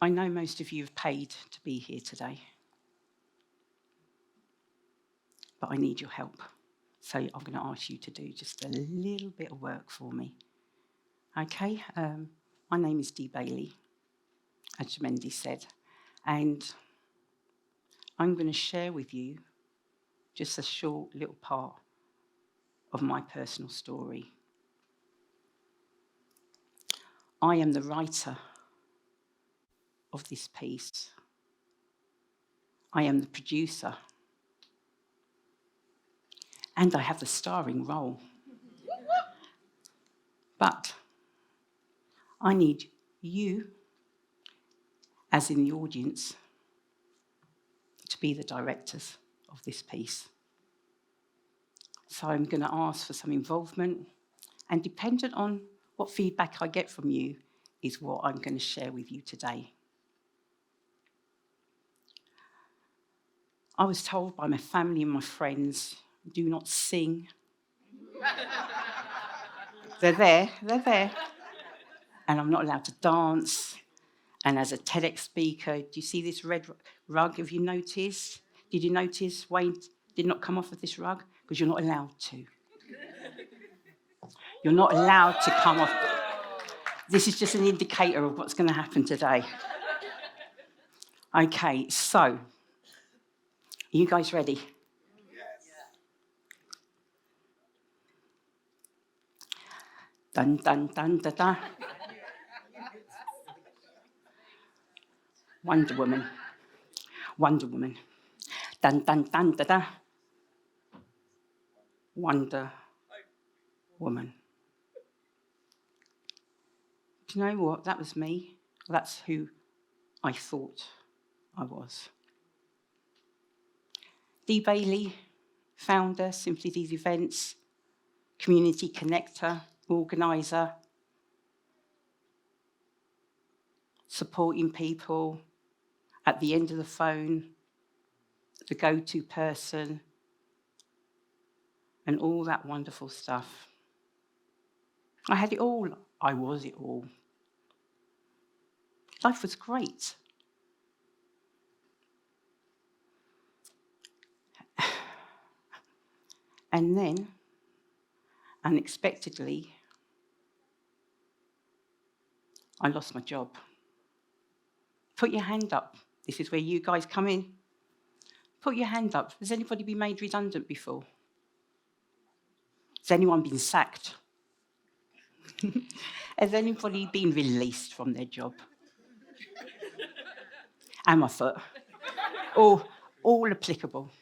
I know most of you have paid to be here today, but I need your help. So I'm going to ask you to do just a little bit of work for me. Okay, my name is Dee Bailey, as Jamendi said, and I'm going to share with you just a short little part of my personal story. I am the writer of this piece. I am the producer. And I have the starring role. But I need you, as in the audience, to be the directors of this piece. So I'm going to ask for some involvement, and dependent on what feedback I get from you is what I'm going to share with you today. I was told by my family and my friends, do not sing. They're there. And I'm not allowed to dance. And as a TEDx speaker, do you see this red rug? Have you noticed? Did you notice Wayne did not come off of this rug? Because you're not allowed to. You're not allowed to come off. This is just an indicator of what's going to happen today. Okay, so, are you guys ready? Yes. Dun, dun, dun, da, da. Wonder Woman. Wonder Woman. Dun, dun, dun, da, da. Wonder Woman. Do you know what? That was me. That's who I thought I was. Dee Bailey, founder, Simply These Events, community connector, organiser, supporting people, at the end of the phone, the go-to person, and all that wonderful stuff. I had it all. I was it all. Life was great. And then, unexpectedly, I lost my job. Put your hand up. This is where you guys come in. Put your hand up. Has anybody been made redundant before? Has anyone been sacked? Has anybody been released from their job? And my foot. All applicable.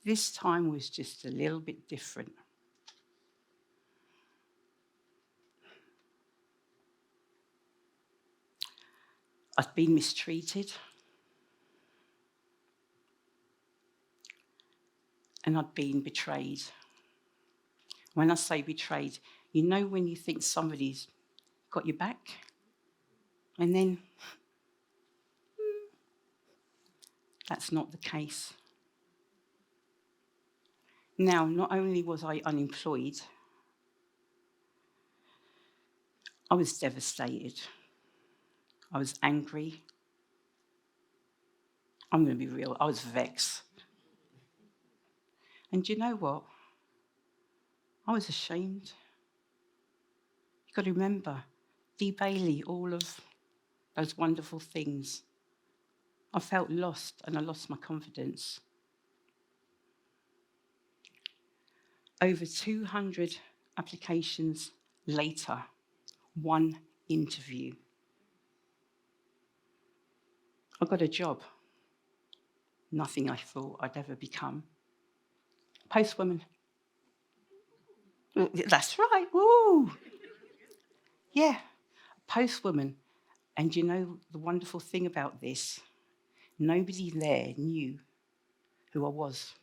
This time was just a little bit different. I'd been mistreated. And I'd been betrayed. When I say betrayed, you know when you think somebody's got your back? And then, that's not the case. Now, not only was I unemployed, I was devastated. I was angry. I'm going to be real, I was vexed. And do you know what? I was ashamed. You've got to remember, Dee Bailey, all of those wonderful things. I felt lost and I lost my confidence. Over 200 applications later, one interview. I got a job. Nothing I thought I'd ever become. Postwoman. That's right, woo! Yeah, postwoman. And you know the wonderful thing about this? Nobody there knew who I was.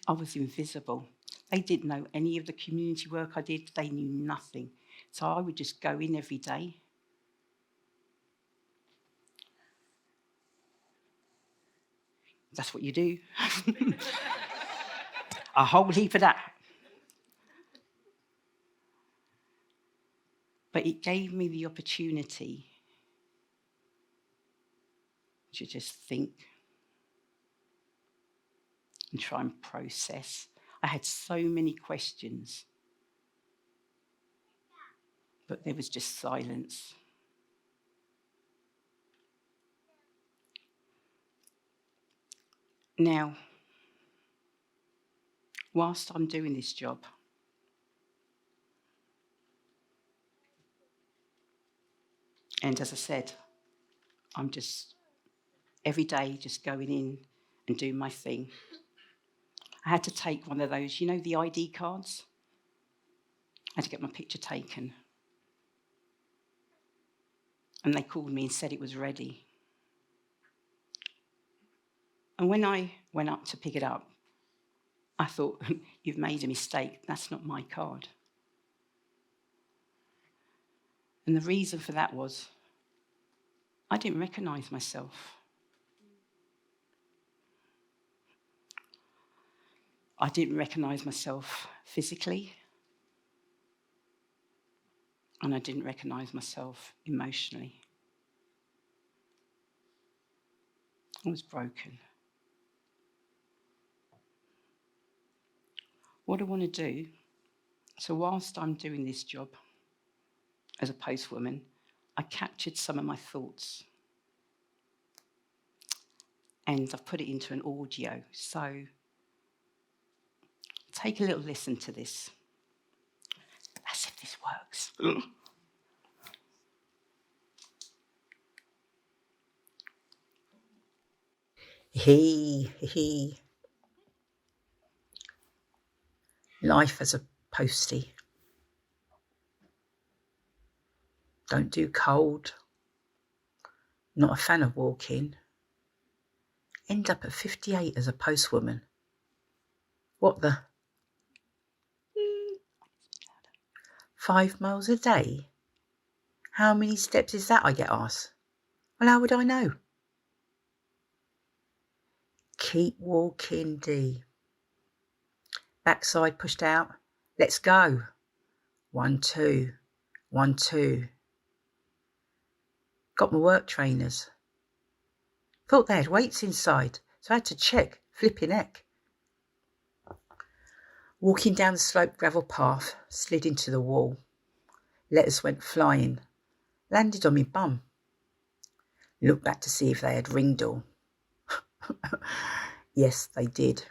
I was invisible. They didn't know any of the community work I did. They knew nothing. So I would just go in every day. That's what you do. A whole heap of that. But it gave me the opportunity to just think and try and process. I had so many questions, but there was just silence. Now, whilst I'm doing this job, and as I said, I'm just every day just going in and doing my thing. I had to take one of those, the ID cards? I had to get my picture taken. And they called me and said it was ready. And when I went up to pick it up, I thought, you've made a mistake. That's not my card. And the reason for that was I didn't recognise myself. I didn't recognise myself physically. And I didn't recognise myself emotionally. I was broken. What I want to do, so whilst I'm doing this job as a postwoman, I captured some of my thoughts and I've put it into an audio. So take a little listen to this. As if this works. Life as a postie. Don't do cold. Not a fan of walking. End up at 58 as a postwoman. What the? 5 miles a day? How many steps is that, I get asked? Well, how would I know? Keep walking, Dee. Backside pushed out. Let's go. 1, 2. 1, 2. Got my work trainers. Thought they had weights inside, so I had to check. Flipping heck. Walking down the sloped gravel path, slid into the wall. Letters went flying. Landed on my bum. Looked back to see if they had ring door. Yes, they did.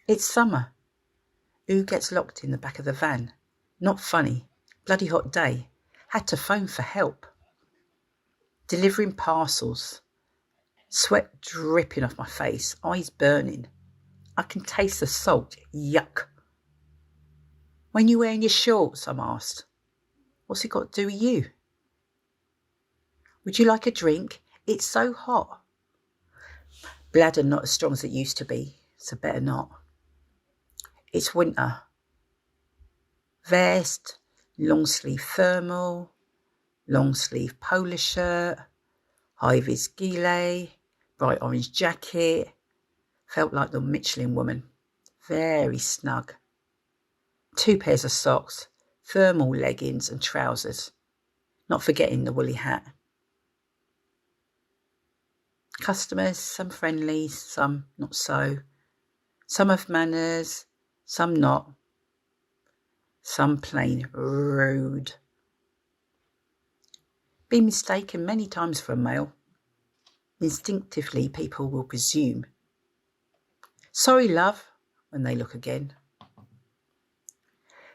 It's summer. Who gets locked in the back of the van? Not funny. Bloody hot day. Had to phone for help. Delivering parcels. Sweat dripping off my face. Eyes burning. I can taste the salt. Yuck. When you wearing your shorts? I'm asked. What's it got to do with you? Would you like a drink? It's so hot. Bladder not as strong as it used to be, so better not. It's winter. Vest, long sleeve thermal, long sleeve polo shirt, high-vis gilet, bright orange jacket. Felt like the Michelin woman. Very snug. 2 pairs of socks, thermal leggings and trousers. Not forgetting the woolly hat. Customers, some friendly, some not so. Some have manners, some not. Some plain rude. Been mistaken many times for a male. Instinctively, people will presume. Sorry, love, when they look again.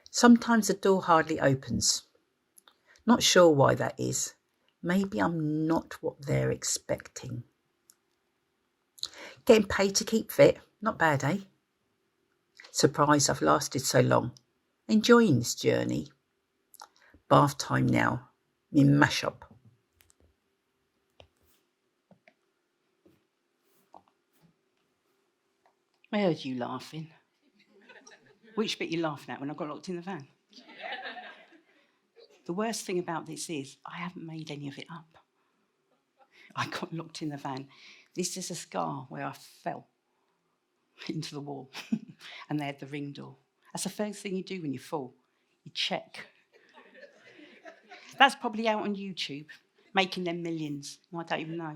Sometimes the door hardly opens. Not sure why that is. Maybe I'm not what they're expecting. Getting paid to keep fit, not bad, eh? Surprised I've lasted so long. Enjoying this journey. Bath time now. Me mash up. I heard you laughing. Which bit you laughing at when I got locked in the van? The worst thing about this is I haven't made any of it up. I got locked in the van. This is a scar where I fell into the wall and they had the ring door. That's the first thing you do when you fall. You check. That's probably out on YouTube, making them millions. I don't even know.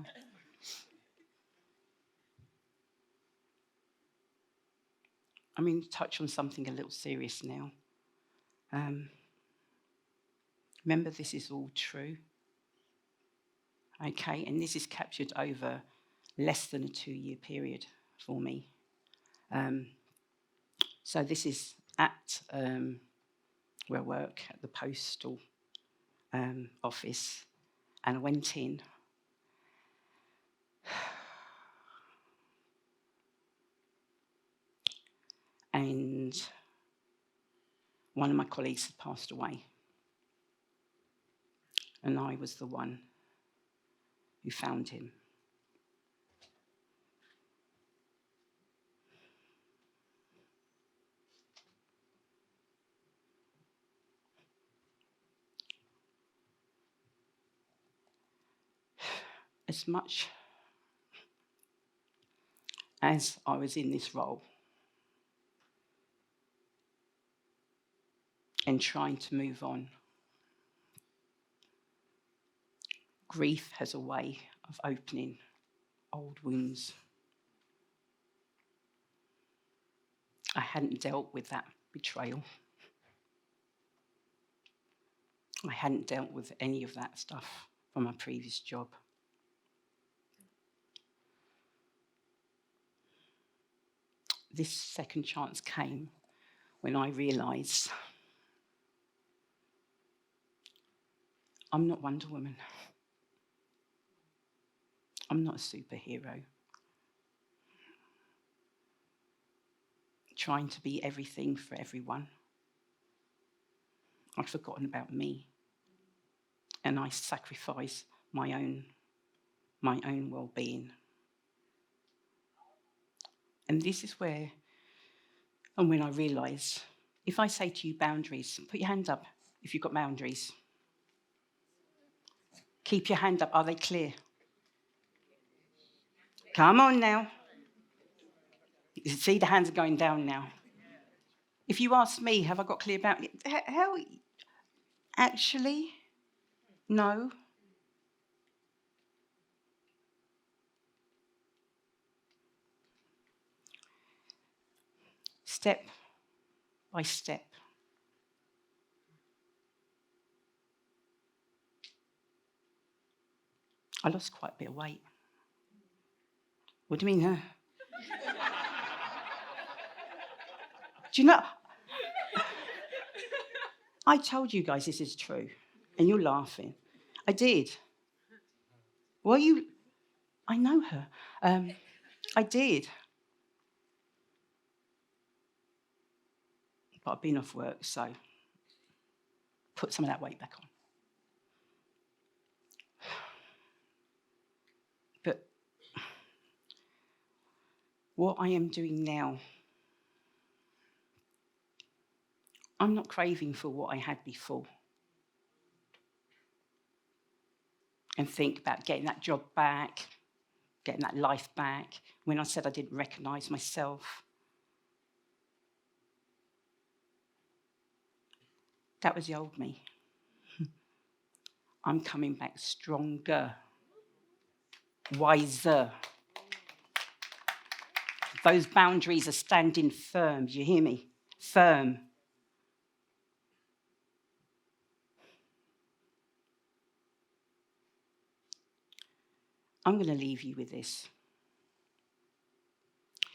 I'm going to touch on something a little serious now. Remember, this is all true. Okay, and this is captured over less than a 2-year period for me. So this is at where I work, at the postal office, and I went in. And one of my colleagues had passed away. And I was the one who found him. As much as I was in this role and trying to move on, grief has a way of opening old wounds. I hadn't dealt with that betrayal. I hadn't dealt with any of that stuff from my previous job. This second chance came when I realised I'm not Wonder Woman. I'm not a superhero. Trying to be everything for everyone. I'd forgotten about me. And I sacrificed my own well-being. And this is where, and when I realised, if I say to you boundaries, put your hand up if you've got boundaries. Keep your hand up. Are they clear? Come on now. You see, the hands are going down now. If you ask me, have I got clear boundaries? Hell, actually, no. Step by step. I lost quite a bit of weight. What do you mean, huh? Do you know? I told you guys this is true, and you're laughing. I did. Well, I know her. I did. But I've been off work, so put some of that weight back on. But what I am doing now, I'm not craving for what I had before. And think about getting that job back, getting that life back. When I said I didn't recognise myself, that was the old me. I'm coming back stronger, wiser. Those boundaries are standing firm. Do you hear me? Firm. I'm going to leave you with this.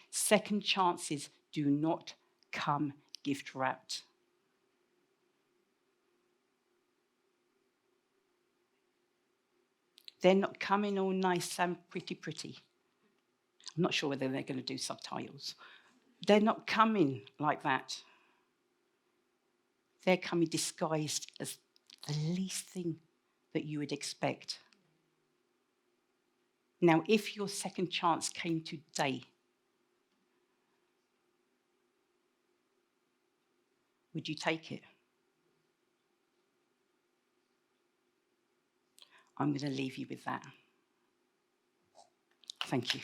Second chances do not come gift wrapped. They're not coming all nice and pretty. I'm not sure whether they're going to do subtitles. They're not coming like that. They're coming disguised as the least thing that you would expect. Now, if your second chance came today, would you take it? I'm going to leave you with that. Thank you.